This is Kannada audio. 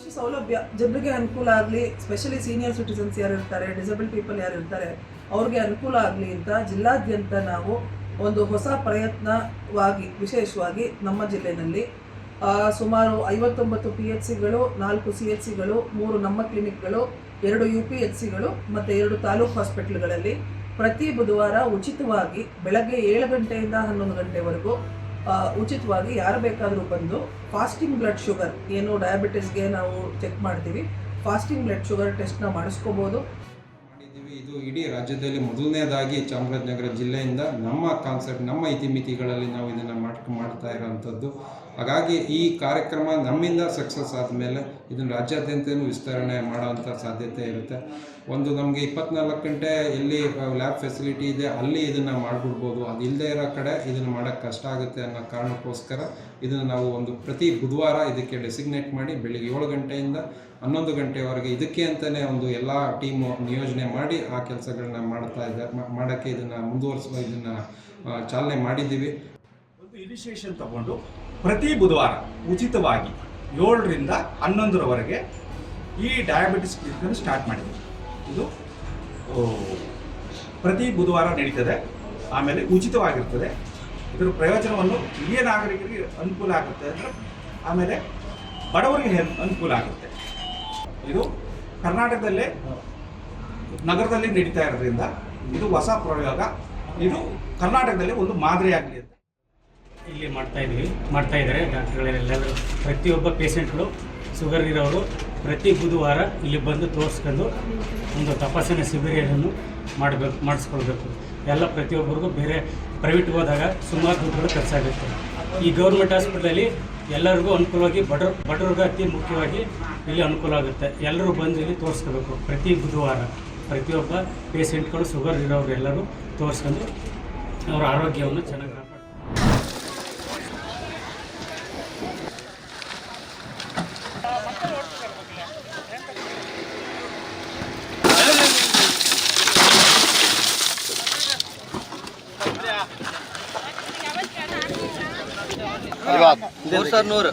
ಕೃಷಿ ಸೌಲಭ್ಯ ಜನರಿಗೆ ಅನುಕೂಲ ಆಗಲಿ, ಸ್ಪೆಷಲಿ ಸೀನಿಯರ್ ಸಿಟಿಸನ್ಸ್ ಯಾರು ಇರ್ತಾರೆ, ಡಿಸೇಬಲ್ಡ್ ಪೀಪಲ್ ಯಾರು ಇರ್ತಾರೆ ಅವ್ರಿಗೆ ಅನುಕೂಲ ಆಗಲಿ ಅಂತ ಜಿಲ್ಲಾದ್ಯಂತ ನಾವು ಒಂದು ಹೊಸ ಪ್ರಯತ್ನವಾಗಿ ವಿಶೇಷವಾಗಿ ನಮ್ಮ ಜಿಲ್ಲೆಯಲ್ಲಿ ಸುಮಾರು 59 PHCಗಳು, 4 CHCಗಳು, 3 ನಮ್ಮ ಕ್ಲಿನಿಕ್ಗಳು, 2 UPHCಗಳು ಮತ್ತು 2 ತಾಲೂಕು ಹಾಸ್ಪಿಟಲ್ಗಳಲ್ಲಿ ಪ್ರತಿ ಬುಧವಾರ ಉಚಿತವಾಗಿ ಬೆಳಗ್ಗೆ 7 ಗಂಟೆಯಿಂದ 11 ಗಂಟೆವರೆಗೂ ಉಚಿತವಾಗಿ ಯಾರು ಬೇಕಾದರೂ ಬಂದು ಫಾಸ್ಟಿಂಗ್ ಬ್ಲಡ್ ಶುಗರ್, ಏನು ಡಯಾಬಿಟಿಸ್ಗೆ ನಾವು ಚೆಕ್ ಮಾಡ್ತೀವಿ, ಫಾಸ್ಟಿಂಗ್ ಬ್ಲಡ್ ಶುಗರ್ ಟೆಸ್ಟ್ನ ಮಾಡಿಸ್ಕೋಬೋದು. ಇದು ಇಡೀ ರಾಜ್ಯದಲ್ಲಿ ಮೊದಲನೇದಾಗಿ ಚಾಮರಾಜನಗರ ಜಿಲ್ಲೆಯಿಂದ ನಮ್ಮ ಕಾನ್ಸೆಪ್ಟ್, ನಮ್ಮ ಇತಿಮಿತಿಗಳಲ್ಲಿ ನಾವು ಇದನ್ನು ಮಾಡ್ತಾ ಇರೋವಂಥದ್ದು. ಹಾಗಾಗಿ ಈ ಕಾರ್ಯಕ್ರಮ ನಮ್ಮಿಂದ ಸಕ್ಸಸ್ ಆದಮೇಲೆ ಇದನ್ನು ರಾಜ್ಯಾದ್ಯಂತನೂ ವಿಸ್ತರಣೆ ಮಾಡೋವಂಥ ಸಾಧ್ಯತೆ ಇರುತ್ತೆ. ಒಂದು ನಮಗೆ 24 ಗಂಟೆ ಎಲ್ಲಿ ಲ್ಯಾಬ್ ಫೆಸಿಲಿಟಿ ಇದೆ ಅಲ್ಲಿ ಇದನ್ನು ಮಾಡಿಬಿಡ್ಬೋದು. ಅದು ಇಲ್ಲದೆ ಇರೋ ಕಡೆ ಇದನ್ನು ಮಾಡೋಕ್ಕೆ ಕಷ್ಟ ಆಗುತ್ತೆ ಅನ್ನೋ ಕಾರಣಕ್ಕೋಸ್ಕರ ಇದನ್ನು ನಾವು ಒಂದು ಪ್ರತಿ ಬುಧವಾರ ಇದಕ್ಕೆ ಡೆಸಿಗ್ನೇಟ್ ಮಾಡಿ ಬೆಳಿಗ್ಗೆ 7 ಗಂಟೆಯಿಂದ 11 ಗಂಟೆವರೆಗೆ ಇದಕ್ಕೆ ಅಂತಲೇ ಒಂದು ಎಲ್ಲ ಟೀಮು ನಿಯೋಜನೆ ಮಾಡಿ ಆ ಕೆಲಸಗಳನ್ನ ಮಾಡೋಕ್ಕೆ ಇದನ್ನು ಮುಂದುವರಿಸುವ ಇದನ್ನು ಚಾಲನೆ ಮಾಡಿದ್ದೀವಿ. ಒಂದು ಇನಿಷಿಯೇಷನ್ ತಗೊಂಡು ಪ್ರತಿ ಬುಧವಾರ ಉಚಿತವಾಗಿ 7ರಿಂದ 11ರವರೆಗೆ ಈ ಡಯಾಬಿಟಿಸ್ ಕ್ಲಿನಿಕನ್ನು ಸ್ಟಾರ್ಟ್ ಮಾಡಿದ್ದೀವಿ. ಇದು ಪ್ರತಿ ಬುಧವಾರ ನಡೀತದೆ, ಆಮೇಲೆ ಉಚಿತವಾಗಿರ್ತದೆ. ಇದರ ಪ್ರಯೋಜನವನ್ನು ಹಿರಿಯ ನಾಗರಿಕರಿಗೆ ಅನುಕೂಲ ಆಗುತ್ತೆ ಅಂದರೆ, ಆಮೇಲೆ ಬಡವರಿಗೆ ಅನುಕೂಲ ಆಗುತ್ತೆ. ಇದು ಕರ್ನಾಟಕದಲ್ಲೇ ನಗರದಲ್ಲಿ ನಡೀತಾ ಇರೋದ್ರಿಂದ ಇದು ಹೊಸ ಪ್ರಯೋಗ. ಇದು ಕರ್ನಾಟಕದಲ್ಲಿ ಒಂದು ಮಾದರಿಯಾಗಲಿ ಅಂತ ಇಲ್ಲಿ ಮಾಡ್ತಾ ಇದ್ದಾರೆ ಡಾಕ್ಟರ್ಗಳೆಲ್ಲರೂ. ಪ್ರತಿಯೊಬ್ಬ ಪೇಷೆಂಟ್ಗಳು ಶುಗರ್ ಇರೋರು ಪ್ರತಿ ಬುಧವಾರ ಇಲ್ಲಿ ಬಂದು ತೋರಿಸ್ಕೊಂಡು ಒಂದು ತಪಾಸಣೆ ಶಿಬಿರವನ್ನು ಮಾಡಿಸ್ಕೊಳ್ಬೇಕು. ಎಲ್ಲ ಪ್ರತಿಯೊಬ್ಬರಿಗೂ ಬೇರೆ ಪ್ರೈವೇಟ್ಗೆ ಹೋದಾಗ ಸುಮಾರು ದುಡ್ಡುಗಳು ಖರ್ಚಾಗುತ್ತೆ. ಈ ಗೌರ್ಮೆಂಟ್ ಹಾಸ್ಪಿಟಲಲ್ಲಿ ಎಲ್ಲರಿಗೂ ಅನುಕೂಲವಾಗಿ ಬಡವ್ರಿಗೆ ಅತಿ ಮುಖ್ಯವಾಗಿ ಇಲ್ಲಿ ಅನುಕೂಲ ಆಗುತ್ತೆ. ಎಲ್ಲರೂ ಬಂದು ಇಲ್ಲಿ ತೋರಿಸ್ಕೋಬೇಕು. ಪ್ರತಿ ಬುಧವಾರ ಪ್ರತಿಯೊಬ್ಬ ಪೇಷೆಂಟ್ಗಳು ಶುಗರ್ ಇರೋರು ಎಲ್ಲರೂ ತೋರಿಸ್ಕೊಂಡು ಅವರ ಆರೋಗ್ಯವನ್ನು ಚೆನ್ನಾಗಿ ಕಾಪಾಡ್ತಾರೆ. ಸರ್ 100